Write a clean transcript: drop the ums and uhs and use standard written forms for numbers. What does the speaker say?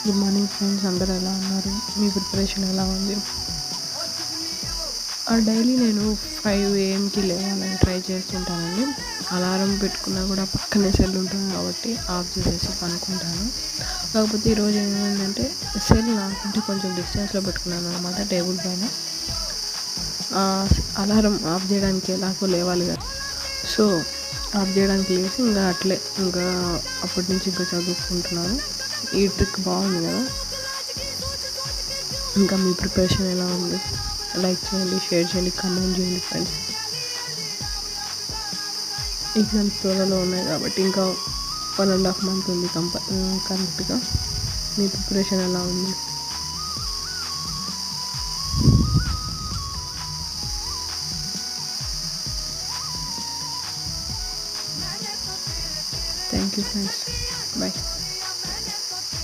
Good morning friends, అందరూ ఎలా ఉన్నారు? మీ ప్రిపరేషన్ ఎలా ఉంది? డైలీ నేను 5 AM లేవాలని ట్రై చేస్తుంటానండి. అలారం పెట్టుకున్నా కూడా పక్కనే సెల్ ఉంటుంది కాబట్టి ఆఫ్ చేసేసి పనుకుంటాను. కాకపోతే ఈరోజు ఏమైందంటే సెల్ నాకంటే కొంచెం డిస్టెన్స్లో పెట్టుకున్నాను అనమాట, టేబుల్ పైన. అలారం ఆఫ్ చేయడానికి ఎలాగో లేవాలి కదా, సో ఆఫ్ చేయడానికి లేసి ఇంకా అప్పటి నుంచి ఇంకా చదువుకుంటున్నాను. ఈ ట్రిక్ బాగుంది కదా. ఇంకా మీ ప్రిపరేషన్ ఎలా ఉంది? లైక్ చేయండి, షేర్ చేయండి, కామెంట్ చేయండి ఫ్రెండ్స్. ఎగ్జామ్స్ త్వరలో ఉన్నాయి కాబట్టి ఇంకా 1.5 month ఉంది కరెక్ట్గా. మీ ప్రిపరేషన్ ఎలా ఉంది? Thank you friends, bye.